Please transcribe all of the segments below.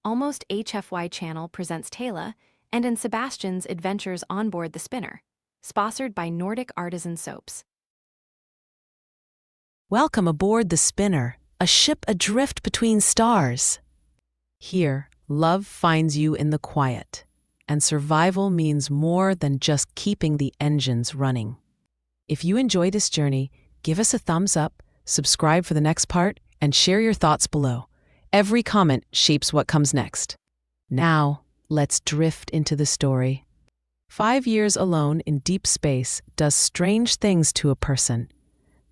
Almost HFY Channel presents Teyla, and in Sebastian's Adventures Onboard the Spinner, sponsored by Nordic Artisan Soaps. Welcome aboard the Spinner, a ship adrift between stars. Here, love finds you in the quiet, and survival means more than just keeping the engines running. If you enjoy this journey, give us a thumbs up, subscribe for the next part, and share your thoughts below. Every comment shapes what comes next. Now, let's drift into the story. 5 years alone in deep space does strange things to a person.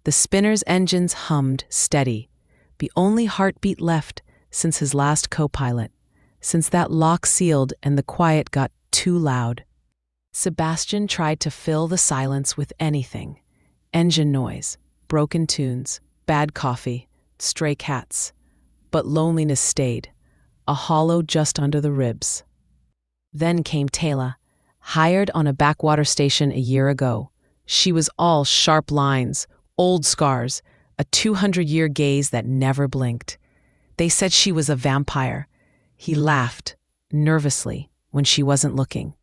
The spinner's engines hummed steady, the only heartbeat left since his last co-pilot, since that lock sealed and the quiet got too loud. Sebastian tried to fill the silence with anything. Engine noise, broken tunes, bad coffee, stray cats. But loneliness stayed, a hollow just under the ribs. Then came Teyla, hired on a backwater station a year ago. She was all sharp lines, old scars, a 200-year gaze that never blinked. They said she was a vampire. He laughed, nervously, when she wasn't looking.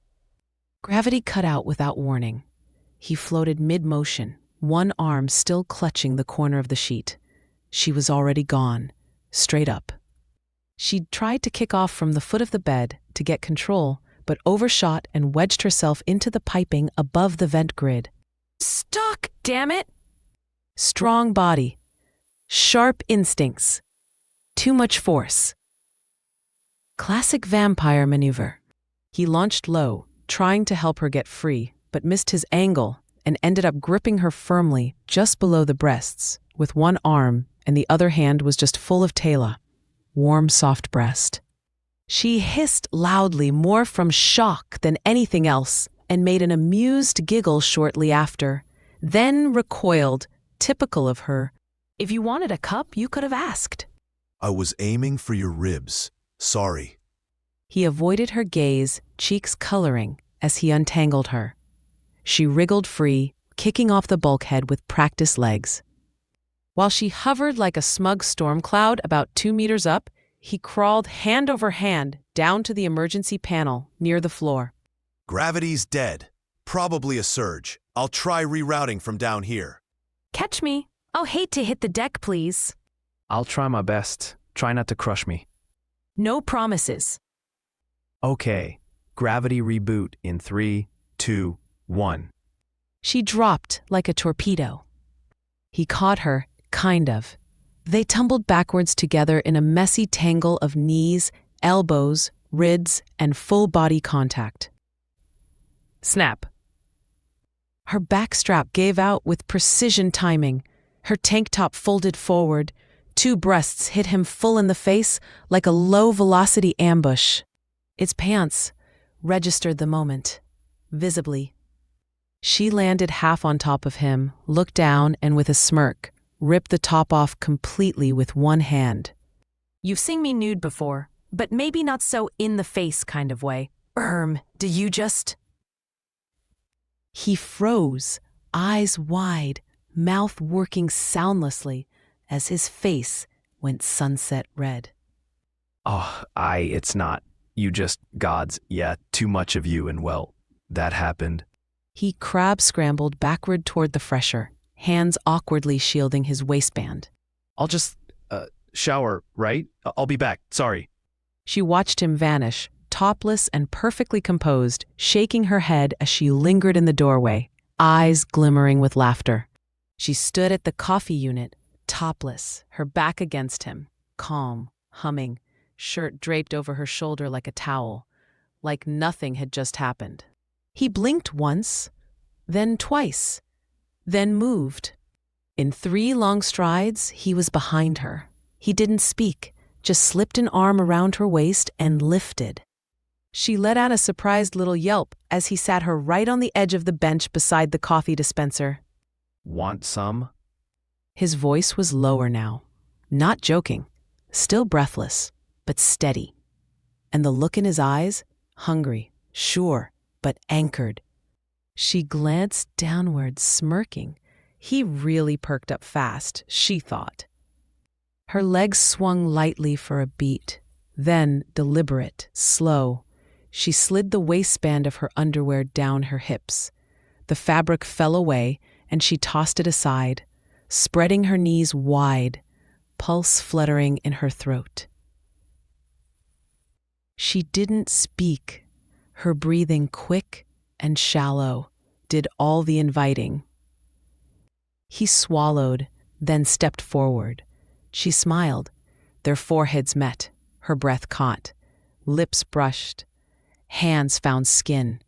Gravity cut out without warning. He floated mid-motion, one arm still clutching the corner of the sheet. She was already gone. Straight up. She'd tried to kick off from the foot of the bed to get control, but overshot and wedged herself into the piping above the vent grid. Stuck, damn it! Strong body. Sharp instincts. Too much force. Classic vampire maneuver. He launched low, trying to help her get free, but missed his angle and ended up gripping her firmly just below the breasts, with one arm, and the other hand was just full of Teyla, warm, soft breast. She hissed loudly, more from shock than anything else, and made an amused giggle shortly after, then recoiled, typical of her. If you wanted a cup, you could have asked. I was aiming for your ribs. Sorry. He avoided her gaze, cheeks coloring, as he untangled her. She wriggled free, kicking off the bulkhead with practiced legs. While she hovered like a smug storm cloud about 2 meters up, he crawled hand over hand down to the emergency panel near the floor. Gravity's dead. Probably a surge. I'll try rerouting from down here. Catch me. I'll hate to hit the deck, please. I'll try my best. Try not to crush me. No promises. Okay. Gravity reboot in 3, 2, 1. She dropped like a torpedo. He caught her, kind of. They tumbled backwards together in a messy tangle of knees, elbows, ribs, and full body contact. Snap. Her backstrap gave out with precision timing. Her tank top folded forward. 2 breasts hit him full in the face like a low-velocity ambush. Its pants registered the moment, visibly. She landed half on top of him, looked down, and with a smirk, ripped the top off completely with one hand. You've seen me nude before, but maybe not so in-the-face kind of way. Do you just... He froze, eyes wide, mouth working soundlessly, as his face went sunset red. It's not. You just, gods, yeah, too much of you, and well, that happened. He crab-scrambled backward toward the fresher, hands awkwardly shielding his waistband. I'll just, shower, right? I'll be back, sorry. She watched him vanish, topless and perfectly composed, shaking her head as she lingered in the doorway, eyes glimmering with laughter. She stood at the coffee unit, topless, her back against him, calm, humming, shirt draped over her shoulder like a towel, like nothing had just happened. He blinked once, then twice, then moved. In 3 long strides, he was behind her. He didn't speak, just slipped an arm around her waist and lifted. She let out a surprised little yelp as he sat her right on the edge of the bench beside the coffee dispenser. Want some? His voice was lower now, not joking, still breathless, but steady. And the look in his eyes, hungry, sure, but anchored. She glanced downward, smirking. He really perked up fast, she thought. Her legs swung lightly for a beat, Then, deliberate, slow, she slid the waistband of her underwear down her hips. The fabric fell away, and she tossed it aside, spreading her knees wide, pulse fluttering in her throat. She didn't speak. Her breathing, quick and shallow, did all the inviting. He swallowed, then stepped forward. She smiled. Their foreheads met, her breath caught. Lips brushed. Hands found skin.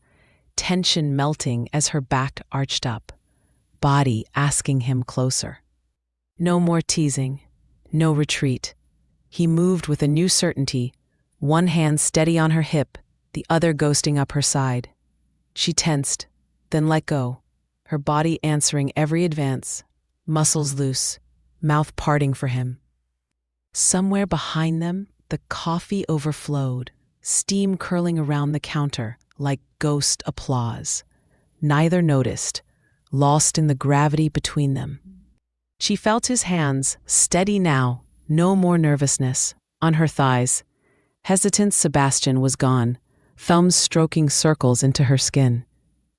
Tension melting as her back arched up. Body asking him closer. No more teasing. No retreat. He moved with a new certainty, one hand steady on her hip, the other ghosting up her side. She tensed, then let go, her body answering every advance, muscles loose, mouth parting for him. Somewhere behind them, the coffee overflowed, steam curling around the counter like ghost applause. Neither noticed, lost in the gravity between them. She felt his hands, steady now, no more nervousness, on her thighs. Hesitant Sebastian was gone, thumbs stroking circles into her skin.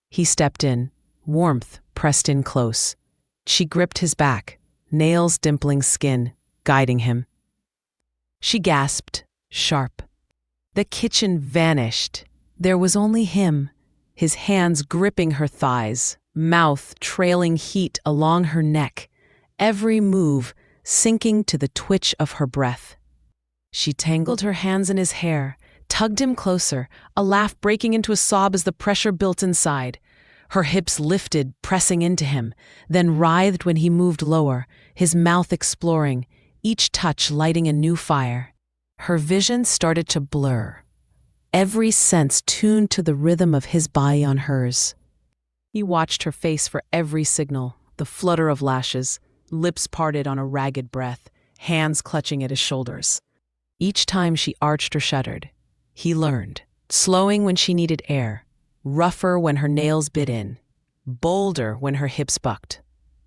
He stepped in, warmth pressed in close. She gripped his back, nails dimpling skin, guiding him. She gasped, sharp. The kitchen vanished. There was only him, his hands gripping her thighs, mouth trailing heat along her neck, every move sinking to the twitch of her breath. She tangled her hands in his hair, tugged him closer, a laugh breaking into a sob as the pressure built inside. Her hips lifted, pressing into him, then writhed when he moved lower, his mouth exploring, each touch lighting a new fire. Her vision started to blur, every sense tuned to the rhythm of his body on hers. He watched her face for every signal, the flutter of lashes, lips parted on a ragged breath, hands clutching at his shoulders. Each time she arched or shuddered, he learned, slowing when she needed air, rougher when her nails bit in, bolder when her hips bucked,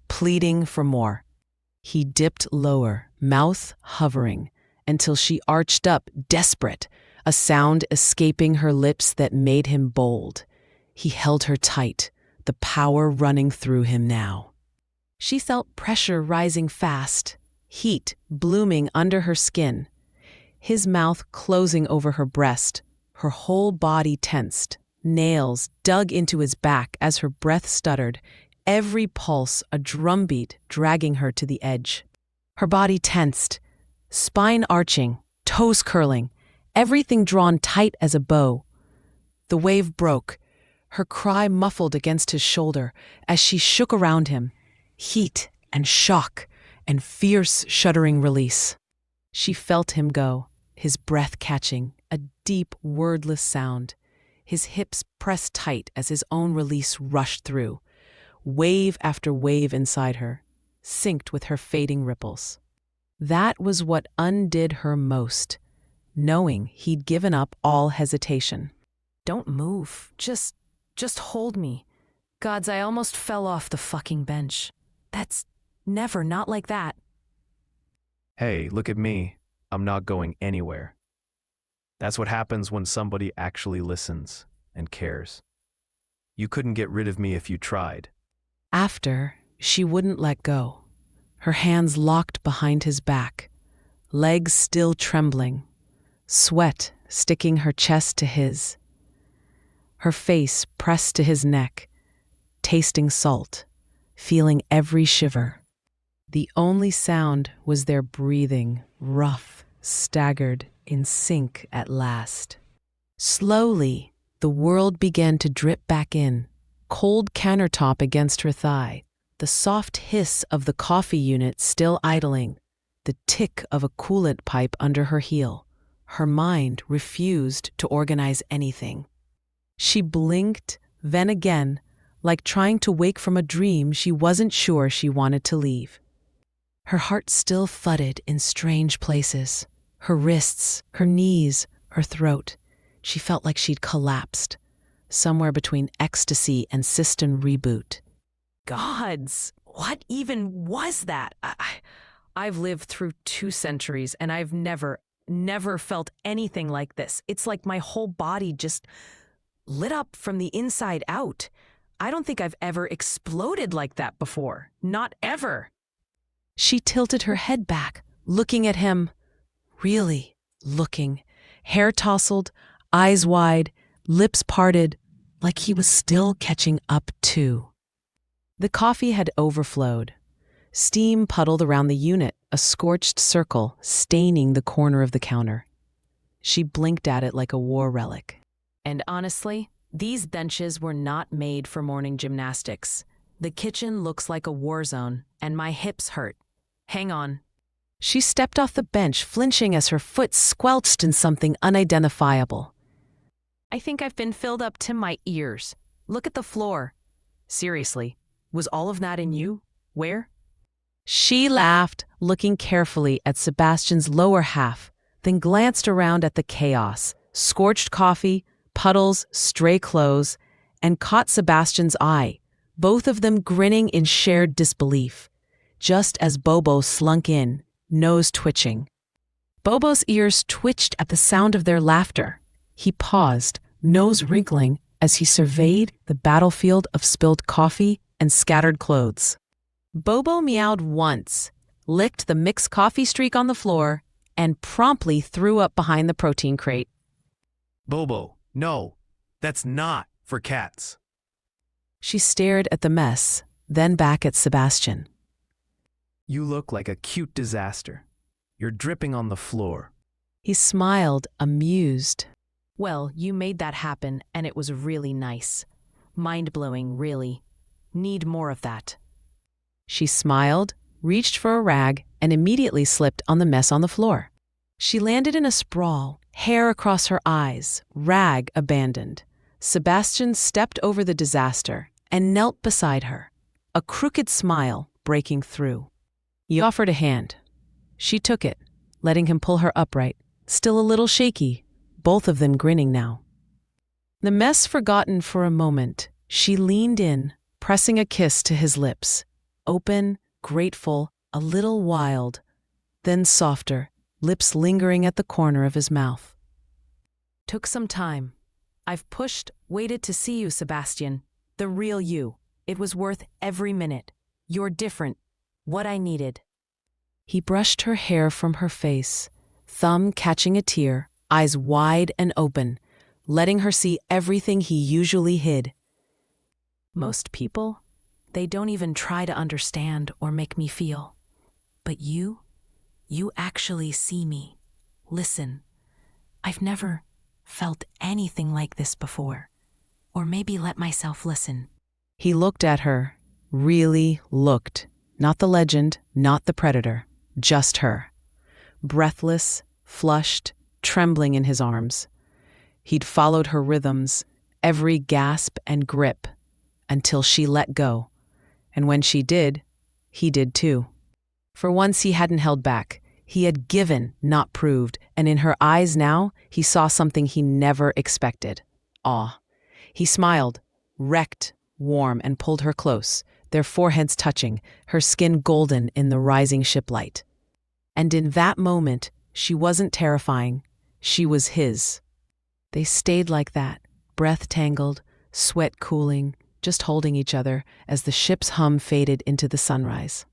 pleading for more. He dipped lower, mouth hovering, until she arched up, desperate, a sound escaping her lips that made him bold. He held her tight, the power running through him now. She felt pressure rising fast, heat blooming under her skin, his mouth closing over her breast, her whole body tensed, nails dug into his back as her breath stuttered, every pulse a drumbeat dragging her to the edge. Her body tensed, spine arching, toes curling, everything drawn tight as a bow. The wave broke, her cry muffled against his shoulder as she shook around him, heat and shock and fierce shuddering release. She felt him go, his breath catching, a deep, wordless sound. His hips pressed tight as his own release rushed through, wave after wave inside her, synced with her fading ripples. That was what undid her most, knowing he'd given up all hesitation. Don't move. Just hold me. Gods, I almost fell off the fucking bench. That's never, not like that. Hey, look at me. I'm not going anywhere. That's what happens when somebody actually listens and cares. You couldn't get rid of me if you tried. After, she wouldn't let go, her hands locked behind his back, legs still trembling, sweat sticking her chest to his. Her face pressed to his neck, tasting salt, feeling every shiver. The only sound was their breathing, rough, staggered, in sync at last. Slowly, the world began to drip back in, cold countertop against her thigh, the soft hiss of the coffee unit still idling, the tick of a coolant pipe under her heel. Her mind refused to organize anything. She blinked, then again, like trying to wake from a dream she wasn't sure she wanted to leave. Her heart still thudded in strange places. Her wrists, her knees, her throat. She felt like she'd collapsed, somewhere between ecstasy and system reboot. Gods, what even was that? I've lived through 2 centuries and I've never, never felt anything like this. It's like my whole body just lit up from the inside out. I don't think I've ever exploded like that before. Not ever. She tilted her head back, looking at him. Really looking. Hair tousled, eyes wide, lips parted, like he was still catching up too. The coffee had overflowed. Steam puddled around the unit, a scorched circle staining the corner of the counter. She blinked at it like a war relic. And honestly, these benches were not made for morning gymnastics. The kitchen looks like a war zone, and my hips hurt. Hang on. She stepped off the bench, flinching as her foot squelched in something unidentifiable. I think I've been filled up to my ears. Look at the floor. Seriously, was all of that in you? Where? She laughed, looking carefully at Sebastian's lower half, then glanced around at the chaos, scorched coffee, puddles, stray clothes, and caught Sebastian's eye, both of them grinning in shared disbelief, just as Bobo slunk in, nose twitching. Bobo's ears twitched at the sound of their laughter. He paused, nose wrinkling, as he surveyed the battlefield of spilled coffee and scattered clothes. Bobo meowed once, licked the mixed coffee streak on the floor, and promptly threw up behind the protein crate. Bobo, no, that's not for cats. She stared at the mess, then back at Sebastian. You look like a cute disaster. You're dripping on the floor. He smiled, amused. Well, you made that happen, and it was really nice. Mind-blowing, really. Need more of that. She smiled, reached for a rag, and immediately slipped on the mess on the floor. She landed in a sprawl, hair across her eyes, rag abandoned. Sebastian stepped over the disaster and knelt beside her, a crooked smile breaking through. He offered a hand. She took it, letting him pull her upright, still a little shaky, both of them grinning now. The mess forgotten for a moment, she leaned in, pressing a kiss to his lips. Open, grateful, a little wild, then softer, lips lingering at the corner of his mouth. Took some time. I've pushed, waited to see you, Sebastian. The real you. It was worth every minute. You're different. What I needed. He brushed her hair from her face, thumb catching a tear, eyes wide and open, letting her see everything he usually hid. Most people, they don't even try to understand or make me feel. But you actually see me. Listen, I've never felt anything like this before. Or maybe let myself listen. He looked at her, really looked. Not the legend, not the predator, just her. Breathless, flushed, trembling in his arms. He'd followed her rhythms, every gasp and grip, until she let go. And when she did, he did too. For once he hadn't held back. He had given, not proved, and in her eyes now, he saw something he never expected. Awe. He smiled, wrecked, warm, and pulled her close, their foreheads touching, her skin golden in the rising ship light. And in that moment, she wasn't terrifying. She was his. They stayed like that, breath tangled, sweat cooling, just holding each other as the ship's hum faded into the sunrise.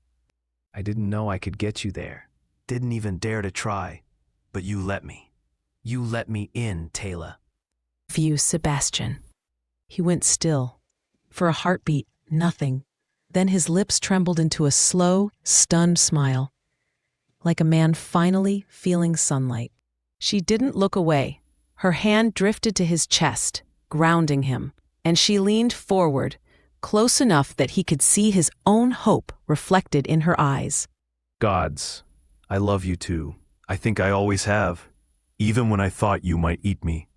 I didn't know I could get you there. Didn't even dare to try. But you let me. You let me in, Teyla. View Sebastian. He went still. For a heartbeat, nothing. Then his lips trembled into a slow, stunned smile, like a man finally feeling sunlight. She didn't look away. Her hand drifted to his chest, grounding him, and she leaned forward, close enough that he could see his own hope reflected in her eyes. Gods, I love you too. I think I always have, even when I thought you might eat me.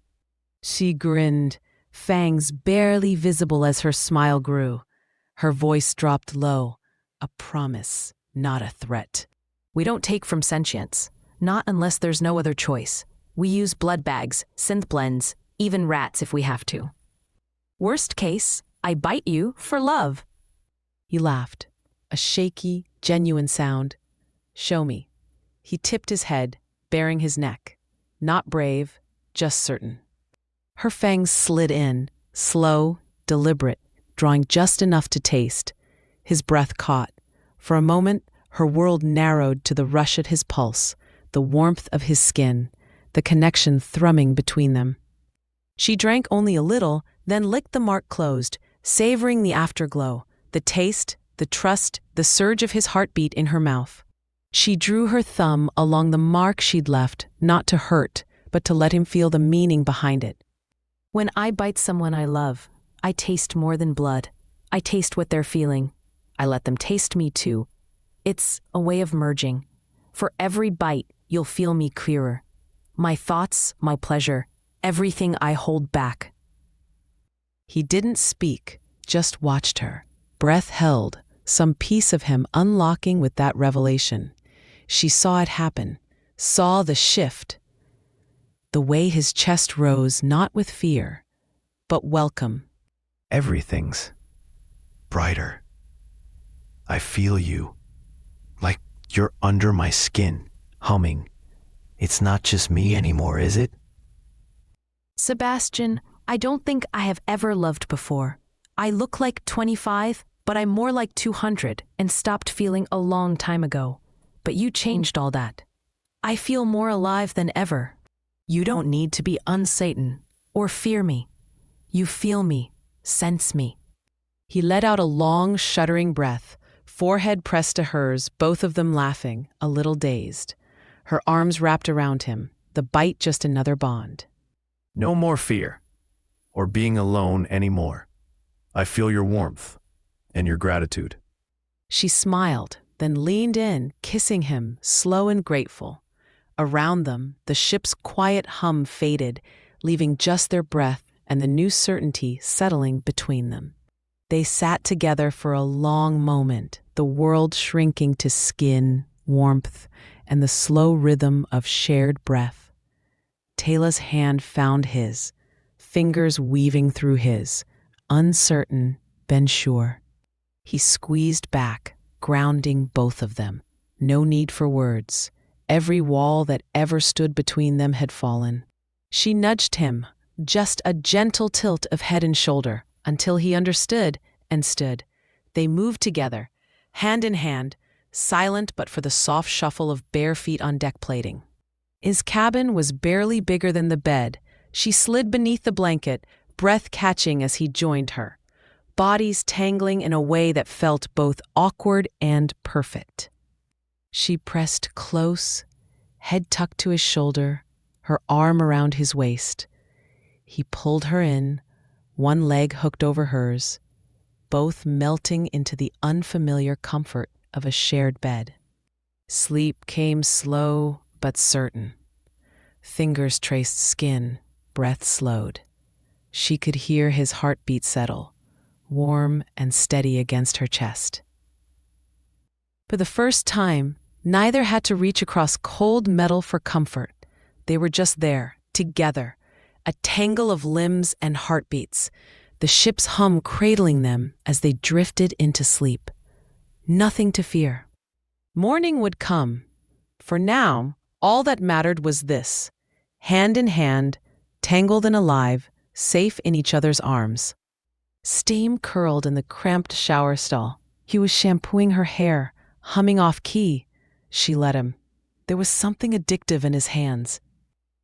She grinned, fangs barely visible as her smile grew. Her voice dropped low, a promise, not a threat. We don't take from sentience, not unless there's no other choice. We use blood bags, synth blends, even rats if we have to. Worst case, I bite you for love. He laughed, a shaky, genuine sound. Show me. He tipped his head, baring his neck. Not brave, just certain. Her fangs slid in, slow, deliberate, drawing just enough to taste. His breath caught. For a moment, her world narrowed to the rush at his pulse, the warmth of his skin, the connection thrumming between them. She drank only a little, then licked the mark closed, savoring the afterglow, the taste, the trust, the surge of his heartbeat in her mouth. She drew her thumb along the mark she'd left, not to hurt, but to let him feel the meaning behind it. When I bite someone I love, I taste more than blood. I taste what they're feeling. I let them taste me too. It's a way of merging. For every bite, you'll feel me clearer. My thoughts, my pleasure, everything I hold back. He didn't speak, just watched her, breath held, some piece of him unlocking with that revelation. She saw it happen, saw the shift. The way his chest rose, not with fear, but welcome. Everything's brighter. I feel you. Like you're under my skin, humming. It's not just me anymore, is it? Sebastian, I don't think I have ever loved before. I look like 25, but I'm more like 200 and stopped feeling a long time ago. But you changed all that. I feel more alive than ever. You don't need to be uncertain or fear me. You feel me, sense me. He let out a long, shuddering breath, forehead pressed to hers, both of them laughing, a little dazed. Her arms wrapped around him, the bite just another bond. No more fear, or being alone anymore. I feel your warmth and your gratitude. She smiled, then leaned in, kissing him, slow and grateful. Around them, the ship's quiet hum faded, leaving just their breath and the new certainty settling between them. They sat together for a long moment, the world shrinking to skin, warmth, and the slow rhythm of shared breath. Teyla's hand found his, fingers weaving through his, uncertain, then sure. He squeezed back, grounding both of them. No need for words. Every wall that ever stood between them had fallen. She nudged him, just a gentle tilt of head and shoulder, until he understood and stood. They moved together, hand in hand, silent but for the soft shuffle of bare feet on deck plating. His cabin was barely bigger than the bed. She slid beneath the blanket, breath catching as he joined her, bodies tangling in a way that felt both awkward and perfect. She pressed close, head tucked to his shoulder, her arm around his waist. He pulled her in, one leg hooked over hers, both melting into the unfamiliar comfort of a shared bed. Sleep came slow but certain. Fingers traced skin, breath slowed. She could hear his heartbeat settle, warm and steady against her chest. For the first time, neither had to reach across cold metal for comfort. They were just there, together, a tangle of limbs and heartbeats, the ship's hum cradling them as they drifted into sleep. Nothing to fear. Morning would come. For now, all that mattered was this: hand in hand, tangled and alive, safe in each other's arms. Steam curled in the cramped shower stall. He was shampooing her hair, humming off key. She let him. There was something addictive in his hands.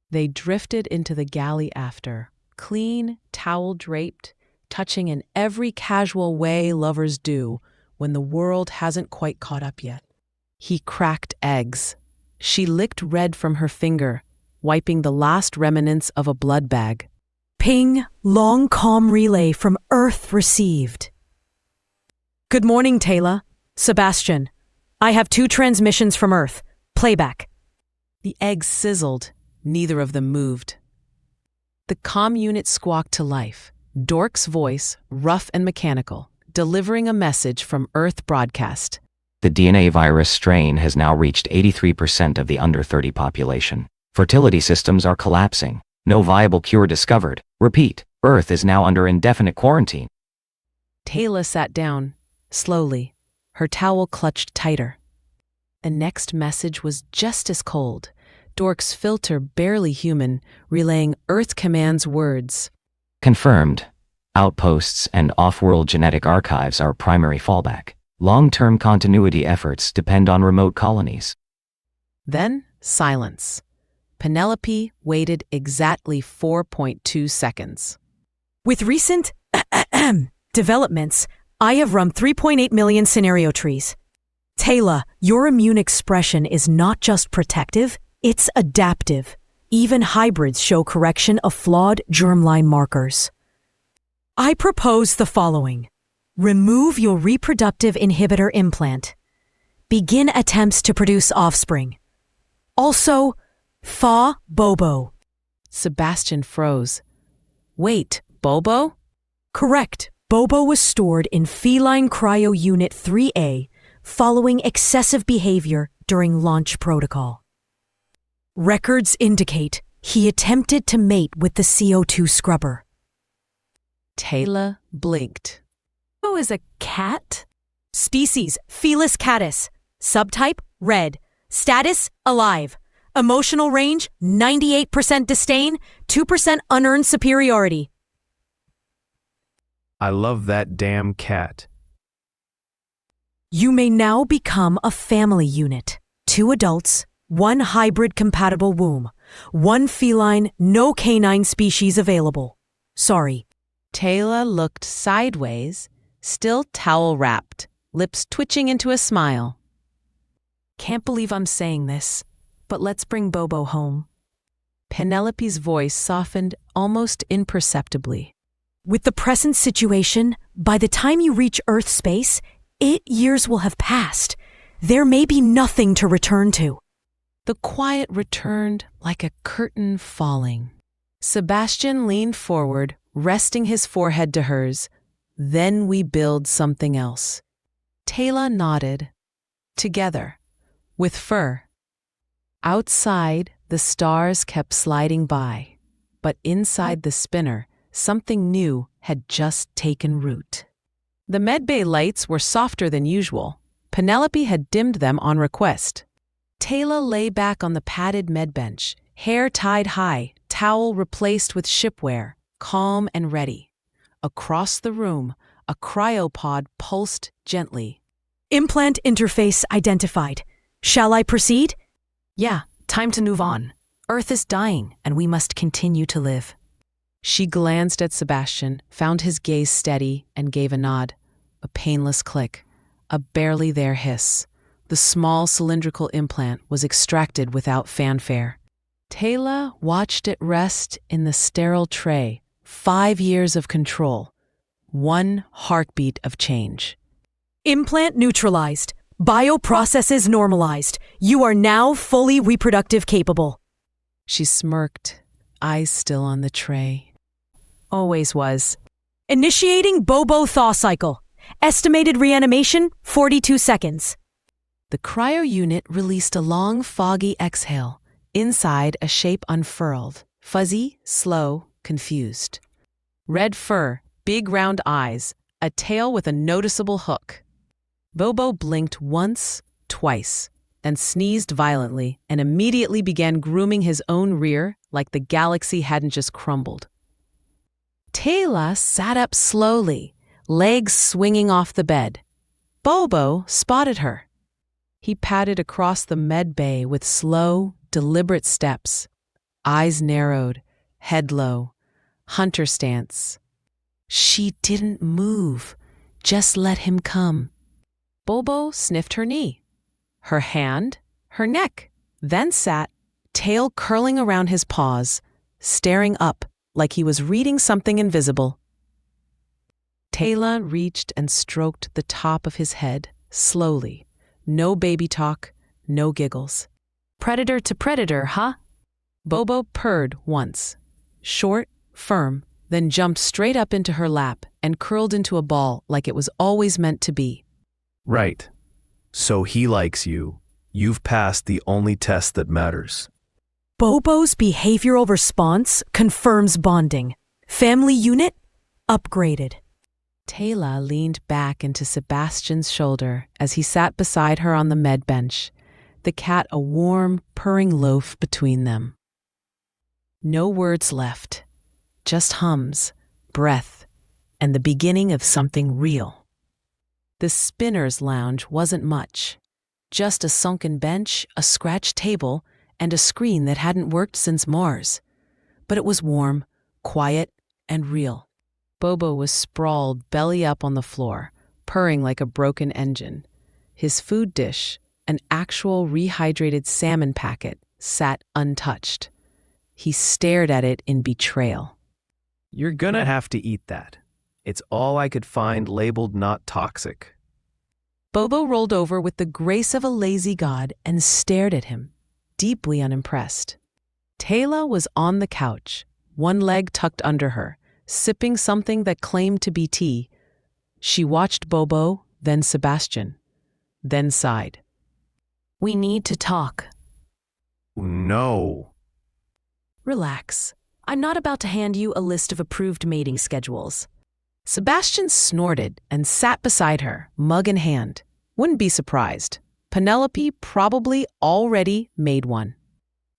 They drifted into the galley after, clean, towel-draped, touching in every casual way lovers do when the world hasn't quite caught up yet. He cracked eggs. She licked red from her finger, wiping the last remnants of a blood bag. Ping, long comm relay from Earth received. Good morning, Teyla. Sebastian. I have 2 transmissions from Earth. Playback. The eggs sizzled. Neither of them moved. The comm unit squawked to life. Dork's voice, rough and mechanical, delivering a message from Earth broadcast. The DNA virus strain has now reached 83% of the under 30 population. Fertility systems are collapsing. No viable cure discovered. Repeat, Earth is now under indefinite quarantine. Teyla sat down, slowly, her towel clutched tighter. The next message was just as cold, Dork's filter barely human, relaying Earth commands words. Confirmed. Outposts and off-world genetic archives are primary fallback. Long-term continuity efforts depend on remote colonies. Then, silence. Penelope waited exactly 4.2 seconds. With recent developments, I have run 3.8 million scenario trees. Teyla, your immune expression is not just protective, it's adaptive. Even hybrids show correction of flawed germline markers. I propose the following. Remove your reproductive inhibitor implant. Begin attempts to produce offspring. Also, Thawing Bobo. Sebastian froze. Wait, Bobo? Correct. Bobo was stored in Feline Cryo Unit 3A following excessive behavior during launch protocol. Records indicate he attempted to mate with the CO2 scrubber. Teyla blinked. Bobo is a cat? Species, Felis catus. Subtype, red. Status, alive. Emotional range, 98% disdain, 2% unearned superiority. I love that damn cat. You may now become a family unit. 2 adults, 1 hybrid-compatible womb, 1 feline, no canine species available. Sorry. Teyla looked sideways, still towel-wrapped, lips twitching into a smile. Can't believe I'm saying this, but let's bring Bobo home. Penelope's voice softened almost imperceptibly. With the present situation, by the time you reach Earth space, 8 years will have passed. There may be nothing to return to. The quiet returned like a curtain falling. Sebastian leaned forward, resting his forehead to hers. Then we build something else. Teyla nodded. Together, with fur. Outside, the stars kept sliding by, but inside the spinner, something new had just taken root. The medbay lights were softer than usual. Penelope had dimmed them on request. Teyla lay back on the padded medbench, hair tied high, towel replaced with shipwear, calm and ready. Across the room, a cryopod pulsed gently. Implant interface identified. Shall I proceed? Yeah, time to move on. Earth is dying, and we must continue to live. She glanced at Sebastian, found his gaze steady, and gave a nod. A painless click, a barely there hiss. The small cylindrical implant was extracted without fanfare. Teyla watched it rest in the sterile tray. 5 years of control. 1 heartbeat of change. Implant neutralized. Bioprocesses normalized. You are now fully reproductive capable. She smirked, eyes still on the tray. Always was. Initiating Bobo thaw cycle. Estimated reanimation, 42 seconds. The cryo unit released a long, foggy exhale. Inside, a shape unfurled. Fuzzy, slow, confused. Red fur, big round eyes, a tail with a noticeable hook. Bobo blinked once, twice, then sneezed violently and immediately began grooming his own rear like the galaxy hadn't just crumbled. Teyla sat up slowly, legs swinging off the bed. Bobo spotted her. He padded across the med bay with slow, deliberate steps. Eyes narrowed, head low, hunter stance. She didn't move, just let him come. Bobo sniffed her knee, her hand, her neck, then sat, tail curling around his paws, staring up like he was reading something invisible. Teyla reached and stroked the top of his head, slowly. No baby talk, no giggles. Predator to predator, huh? Bobo purred once, short, firm, then jumped straight up into her lap and curled into a ball like it was always meant to be. Right. So he likes you. You've passed the only test that matters. Bobo's behavioral response confirms bonding. Family unit upgraded. Teyla leaned back into Sebastian's shoulder as he sat beside her on the med bench. the cat a warm, purring loaf between them. No words left, just hums, breath, and the beginning of something real. The spinner's lounge wasn't much. Just a sunken bench, a scratched table, and a screen that hadn't worked since Mars. But it was warm, quiet, and real. Bobo was sprawled belly up on the floor, purring like a broken engine. His food dish, an actual rehydrated salmon packet, sat untouched. He stared at it in betrayal. You're gonna have to eat that. It's all I could find labeled not toxic. Bobo rolled over with the grace of a lazy god and stared at him, deeply unimpressed. Teyla was on the couch, one leg tucked under her, sipping something that claimed to be tea. She watched Bobo, then Sebastian, then sighed. We need to talk. No. Relax. I'm not about to hand you a list of approved mating schedules. Sebastian snorted and sat beside her, mug in hand. Wouldn't be surprised. Penelope probably already made one.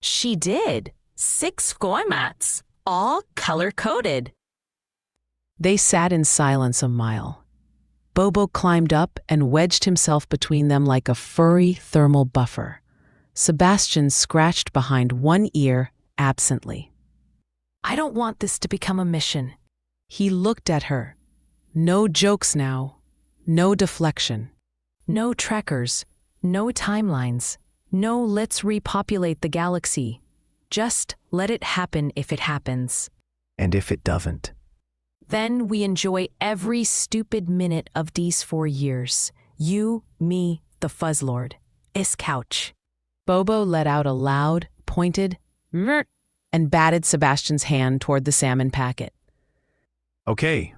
She did. 6 formats, all color-coded. They sat in silence a mile. Bobo climbed up and wedged himself between them like a furry thermal buffer. Sebastian scratched behind one ear absently. I don't want this to become a mission. He looked at her. No jokes now. No deflection. No trackers. No timelines. No let's repopulate the galaxy. Just let it happen if it happens. And if it doesn't? Then we enjoy every stupid minute of these 4 years. You, me, the Fuzzlord. Is couch. Bobo let out a loud, pointed "Mrt" and batted Sebastian's hand toward the salmon packet. Okay,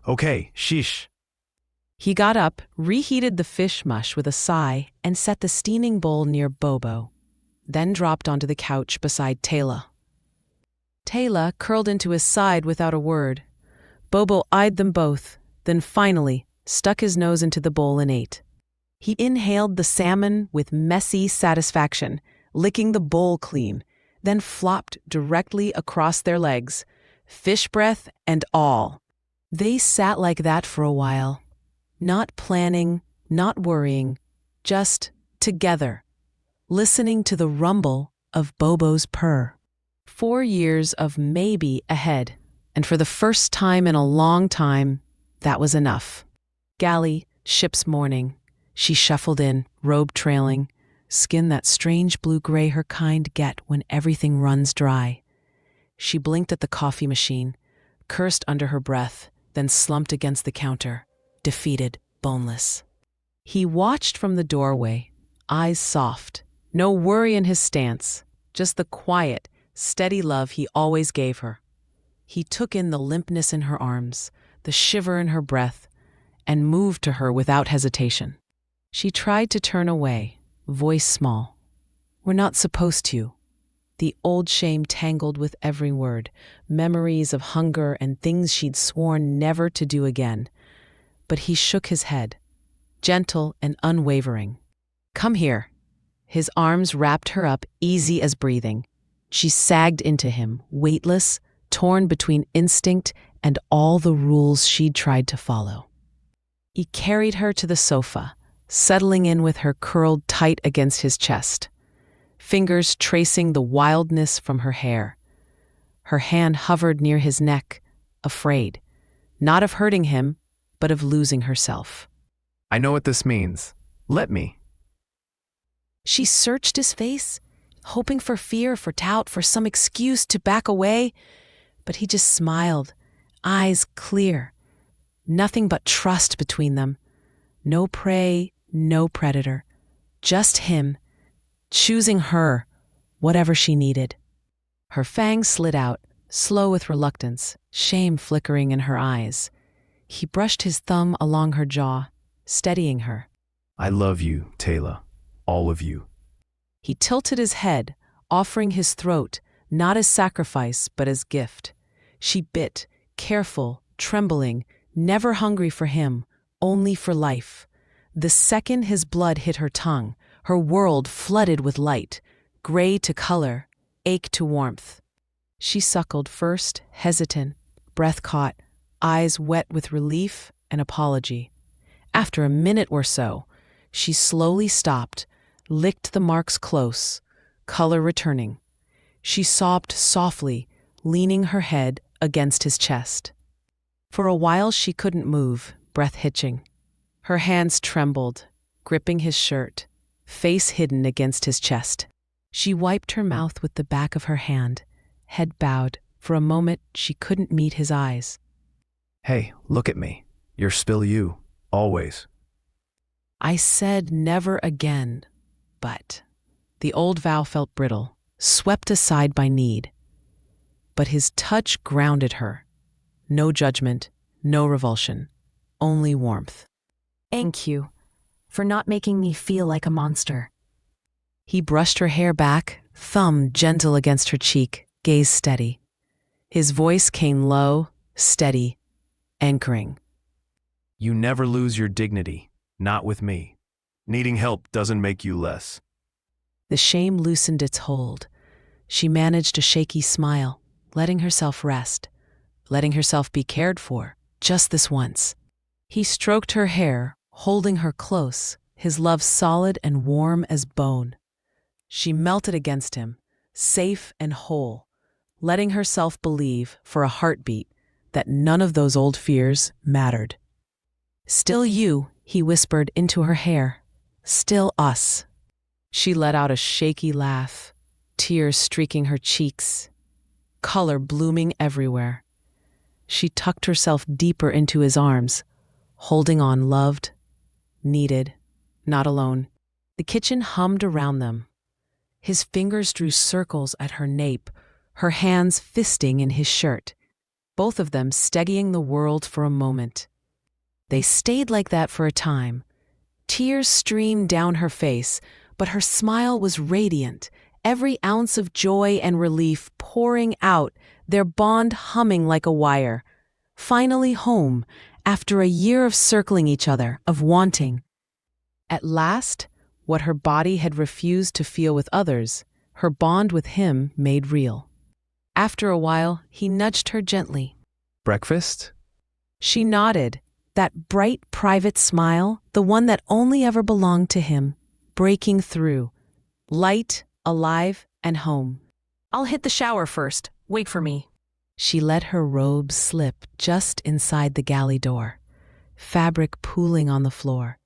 sheesh. He got up, reheated the fish mush with a sigh, and set the steaming bowl near Bobo, then dropped onto the couch beside Teyla. Teyla curled into his side without a word. Bobo eyed them both, then finally stuck his nose into the bowl and ate. He inhaled the salmon with messy satisfaction, licking the bowl clean, then flopped directly across their legs, fish breath and all. They sat like that for a while, not planning, not worrying, just together, listening to the rumble of Bobo's purr. 4 years of maybe ahead, and for the first time in a long time, that was enough. Galley, ship's morning. She shuffled in, robe trailing, skin that strange blue-gray her kind get when everything runs dry. She blinked at the coffee machine, cursed under her breath, then slumped against the counter, defeated, boneless. He watched from the doorway, eyes soft, no worry in his stance, just the quiet, steady love he always gave her. He took in the limpness in her arms, the shiver in her breath, and moved to her without hesitation. She tried to turn away, voice small. We're not supposed to. The old shame tangled with every word, memories of hunger and things she'd sworn never to do again. But he shook his head, gentle and unwavering. Come here. His arms wrapped her up, easy as breathing. She sagged into him, weightless, torn between instinct and all the rules she'd tried to follow. He carried her to the sofa, settling in with her curled tight against his chest, fingers tracing the wildness from her hair. Her hand hovered near his neck, afraid, not of hurting him, but of losing herself. I know what this means. Let me. She searched his face, hoping for fear, for doubt, for some excuse to back away, but he just smiled, eyes clear. Nothing but trust between them. No prey, no predator. Just him, choosing her, whatever she needed. Her fangs slid out, slow with reluctance, shame flickering in her eyes. He brushed his thumb along her jaw, steadying her. I love you, Teyla. All of you. He tilted his head, offering his throat, not as sacrifice, but as gift. She bit, careful, trembling, never hungry for him, only for life. The second his blood hit her tongue, her world flooded with light, gray to color, ache to warmth. She suckled first, hesitant, breath caught, eyes wet with relief and apology. After a minute or so, she slowly stopped, licked the marks close, color returning. She sobbed softly, leaning her head against his chest. For a while she couldn't move, breath hitching. Her hands trembled, gripping his shirt, face hidden against his chest. She wiped her mouth with the back of her hand, head bowed. For a moment she couldn't meet his eyes. Hey, look at me. You're still you, always. I said never again, but the old vow felt brittle, swept aside by need. But his touch grounded her. No judgment, no revulsion, only warmth. Thank you for not making me feel like a monster. He brushed her hair back, thumb gentle against her cheek, gaze steady. His voice came low, steady, anchoring. You never lose your dignity, not with me. Needing help doesn't make you less. The shame loosened its hold. She managed a shaky smile, letting herself rest, letting herself be cared for, just this once. He stroked her hair, holding her close, his love solid and warm as bone. She melted against him, safe and whole, letting herself believe, for a heartbeat, that none of those old fears mattered. Still you, he whispered into her hair. Still us. She let out a shaky laugh, tears streaking her cheeks, color blooming everywhere. She tucked herself deeper into his arms, holding on, loved, needed, not alone. The kitchen hummed around them. His fingers drew circles at her nape, her hands fisting in his shirt, both of them steadying the world for a moment. They stayed like that for a time. Tears streamed down her face, but her smile was radiant, every ounce of joy and relief pouring out, their bond humming like a wire. Finally home, after a year of circling each other, of wanting. At last, what her body had refused to feel with others, her bond with him made real. After a while, he nudged her gently. Breakfast? She nodded, that bright, private smile, the one that only ever belonged to him, breaking through, light, alive, and home. I'll hit the shower first. Wait for me. She let her robe slip just inside the galley door, fabric pooling on the floor.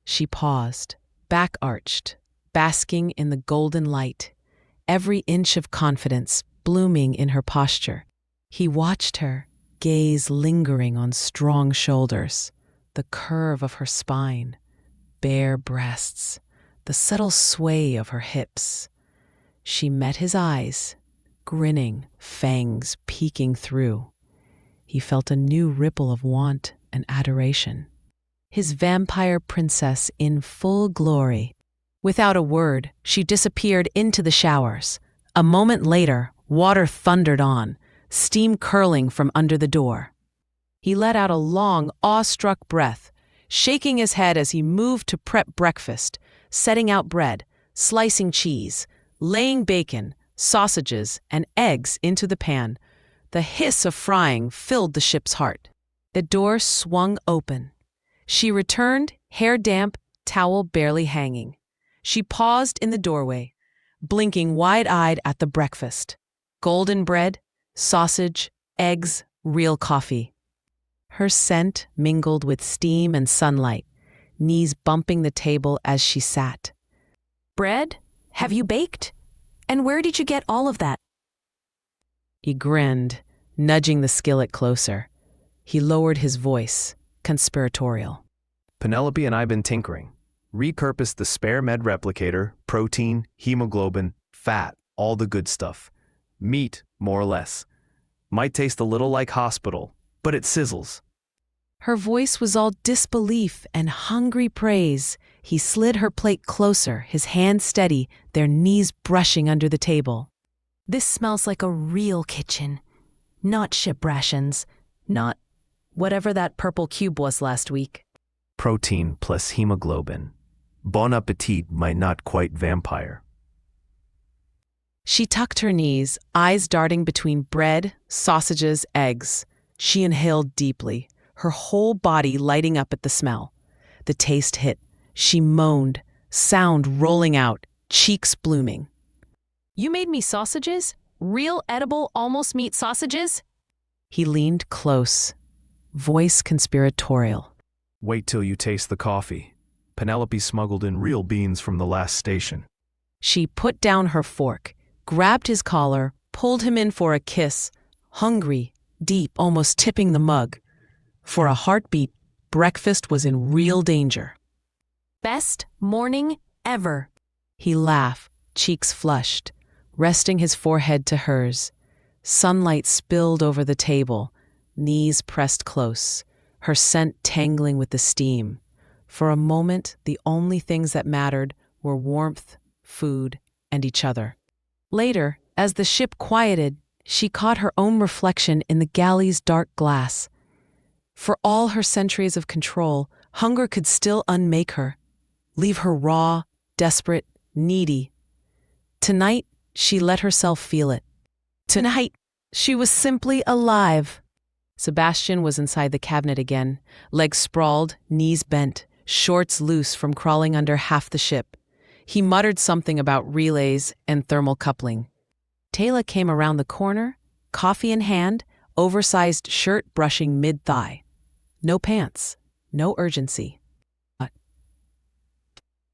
She paused, back arched, basking in the golden light, every inch of confidence blooming in her posture. He watched her, gaze lingering on strong shoulders, the curve of her spine, bare breasts, the subtle sway of her hips. She met his eyes, grinning, fangs peeking through. He felt a new ripple of want and adoration. His vampire princess in full glory. Without a word, she disappeared into the showers. A moment later, water thundered on, steam curling from under the door. He let out a long, awestruck breath, shaking his head as he moved to prep breakfast, setting out bread, slicing cheese, laying bacon, sausages, and eggs into the pan. The hiss of frying filled the ship's heart. The door swung open. She returned, hair damp, towel barely hanging. She paused in the doorway, blinking wide-eyed at the breakfast. Golden bread, sausage, eggs, real coffee. Her scent mingled with steam and sunlight, knees bumping the table as she sat. Bread? Have you baked? And where did you get all of that? He grinned, nudging the skillet closer. He lowered his voice, conspiratorial. Penelope and I been tinkering. Repurposed the spare med replicator, protein, hemoglobin, fat, all the good stuff. Meat, more or less. Might taste a little like hospital, but it sizzles. Her voice was all disbelief and hungry praise. He slid her plate closer, his hand steady, their knees brushing under the table. This smells like a real kitchen. Not ship rations. Not whatever that purple cube was last week. Protein plus hemoglobin. Bon appetit, my not quite vampire. She tucked her knees, eyes darting between bread, sausages, eggs. She inhaled deeply, her whole body lighting up at the smell. The taste hit. She moaned, sound rolling out, cheeks blooming. You made me sausages? Real edible almost meat sausages? He leaned close, voice conspiratorial. Wait till you taste the coffee. Penelope smuggled in real beans from the last station. She put down her fork, grabbed his collar, pulled him in for a kiss, hungry, deep, almost tipping the mug. For a heartbeat, breakfast was in real danger. Best morning ever. He laughed, cheeks flushed, resting his forehead to hers. Sunlight spilled over the table, knees pressed close, her scent tangling with the steam. For a moment, the only things that mattered were warmth, food, and each other. Later, as the ship quieted, she caught her own reflection in the galley's dark glass. For all her centuries of control, hunger could still unmake her, leave her raw, desperate, needy. Tonight, she let herself feel it. Tonight, she was simply alive. Sebastian was inside the cabinet again, legs sprawled, knees bent, shorts loose from crawling under half the ship. He muttered something about relays and thermal coupling. Teyla came around the corner, coffee in hand, oversized shirt brushing mid-thigh. No pants, no urgency.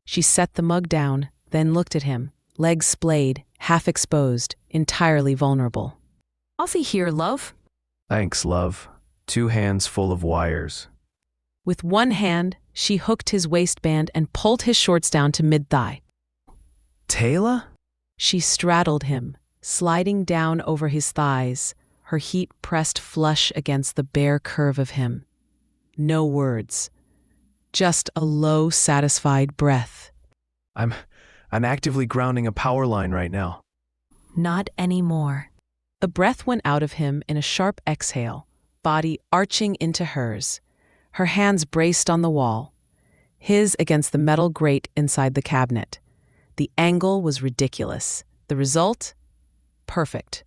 She set the mug down, then looked at him, legs splayed, half exposed, entirely vulnerable. Coffee here, love. Thanks, love. 2 hands full of wires. With one hand, she hooked his waistband and pulled his shorts down to mid-thigh. Teyla? She straddled him, sliding down over his thighs, her heat pressed flush against the bare curve of him. No words, just a low, satisfied breath. I'm actively grounding a power line right now. Not anymore. A breath went out of him in a sharp exhale, body arching into hers. Her hands braced on the wall, his against the metal grate inside the cabinet. The angle was ridiculous. The result? Perfect.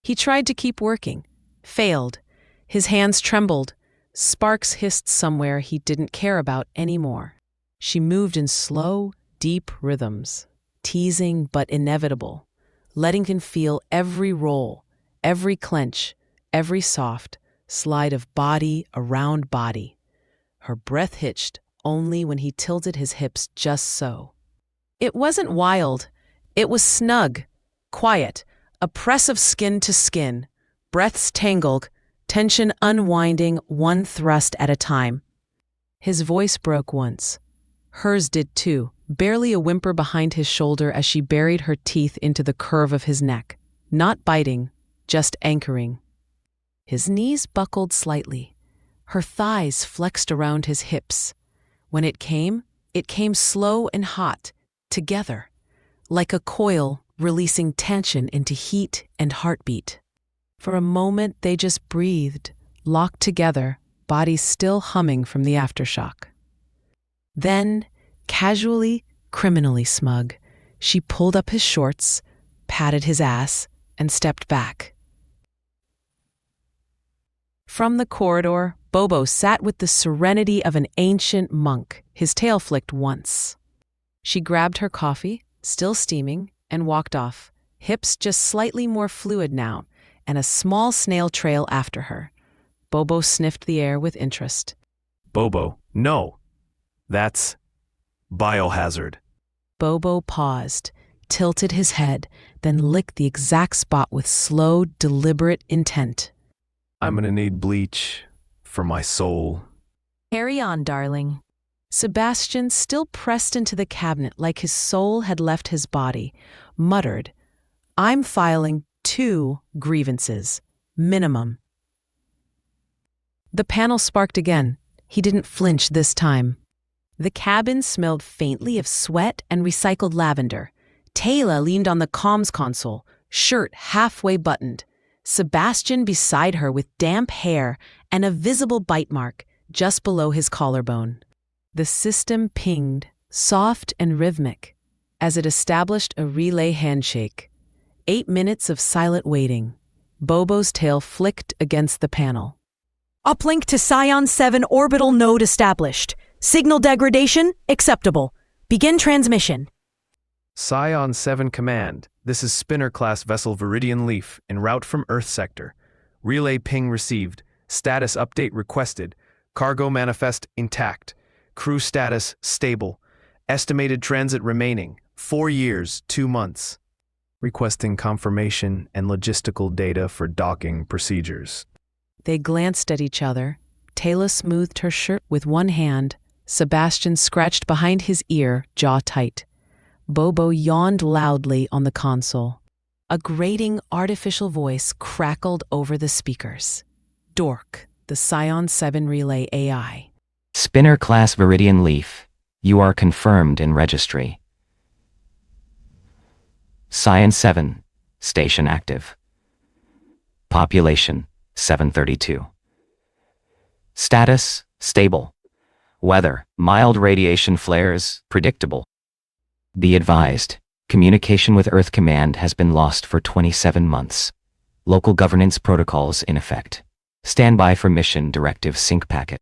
He tried to keep working, failed. His hands trembled. Sparks hissed somewhere he didn't care about anymore. She moved in slow, deep rhythms, teasing but inevitable, letting him feel every roll, every clench, every soft slide of body around body. Her breath hitched only when he tilted his hips just so. It wasn't wild. It was snug, quiet, a press of skin to skin, breaths tangled, tension unwinding one thrust at a time. His voice broke once. Hers did too, barely a whimper behind his shoulder as she buried her teeth into the curve of his neck. Not biting, just anchoring. His knees buckled slightly. Her thighs flexed around his hips. When it came slow and hot, together, like a coil releasing tension into heat and heartbeat. For a moment, they just breathed, locked together, bodies still humming from the aftershock. Then, casually, criminally smug, she pulled up his shorts, patted his ass, and stepped back. From the corridor, Bobo sat with the serenity of an ancient monk, his tail flicked once. She grabbed her coffee, still steaming, and walked off, hips just slightly more fluid now, and a small snail trail after her. Bobo sniffed the air with interest. Bobo, no. That's biohazard. Bobo paused, tilted his head, then licked the exact spot with slow, deliberate intent. I'm gonna need bleach for my soul. Carry on, darling. Sebastian, still pressed into the cabinet like his soul had left his body, muttered, I'm filing 2 grievances, minimum. The panel sparked again. He didn't flinch this time. The cabin smelled faintly of sweat and recycled lavender. Teyla leaned on the comms console, shirt halfway buttoned. Sebastian beside her with damp hair and a visible bite mark just below his collarbone. The system pinged, soft and rhythmic, as it established a relay handshake. 8 minutes of silent waiting. Bobo's tail flicked against the panel. Uplink to Scion 7 orbital node established. Signal degradation acceptable. Begin transmission. Scion 7 Command, this is Spinner-class vessel Viridian Leaf, en route from Earth Sector. Relay ping received. Status update requested. Cargo manifest intact. Crew status stable. Estimated transit remaining 4 years, 2 months. Requesting confirmation and logistical data for docking procedures. They glanced at each other. Teyla smoothed her shirt with one hand. Sebastian scratched behind his ear, jaw tight. Bobo yawned loudly on the console. A grating artificial voice crackled over the speakers. Dork, the Scion 7 relay AI. Spinner-class Viridian Leaf, you are confirmed in registry. Scion 7, station active. Population, 732. Status, stable. Weather, mild radiation flares, predictable. Be advised, communication with Earth Command has been lost for 27 months. Local governance protocols in effect. Stand by for mission directive sync packet.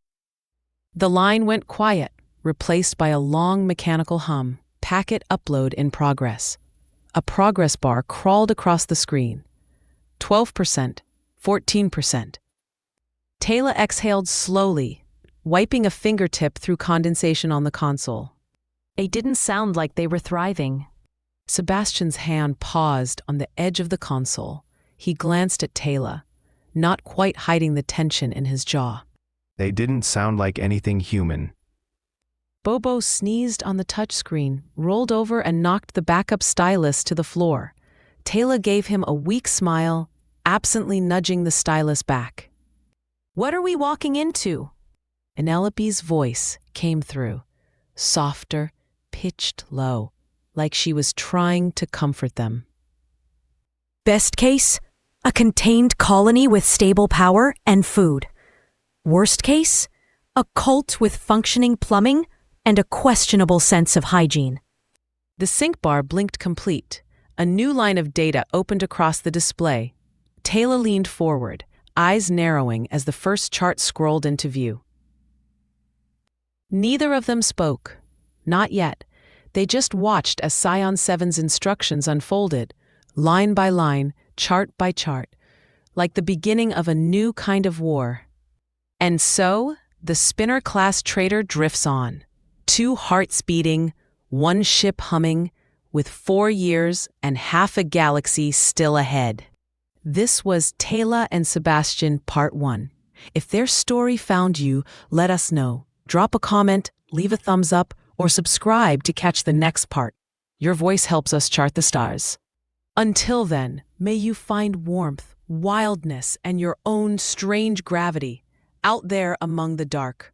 The line went quiet, replaced by a long mechanical hum. Packet upload in progress. A progress bar crawled across the screen. 12%, 14%. Teyla exhaled slowly, wiping a fingertip through condensation on the console. It didn't sound like they were thriving. Sebastian's hand paused on the edge of the console. He glanced at Teyla, not quite hiding the tension in his jaw. They didn't sound like anything human. Bobo sneezed on the touchscreen, rolled over and knocked the backup stylus to the floor. Teyla gave him a weak smile, absently nudging the stylus back. What are we walking into? Penelope's voice came through, softer, pitched low, like she was trying to comfort them. Best case, a contained colony with stable power and food. Worst case, a cult with functioning plumbing and a questionable sense of hygiene. The sync bar blinked complete. A new line of data opened across the display. Teyla leaned forward, eyes narrowing as the first chart scrolled into view. Neither of them spoke. Not yet. They just watched as Scion 7's instructions unfolded, line by line, chart by chart, like the beginning of a new kind of war. And so, the Spinner-class trader drifts on. 2 hearts beating, 1 ship humming, with 4 years and half a galaxy still ahead. This was Teyla and Sebastian Part 1. If their story found you, let us know. Drop a comment, leave a thumbs up, or subscribe to catch the next part. Your voice helps us chart the stars. Until then, may you find warmth, wildness, and your own strange gravity out there among the dark.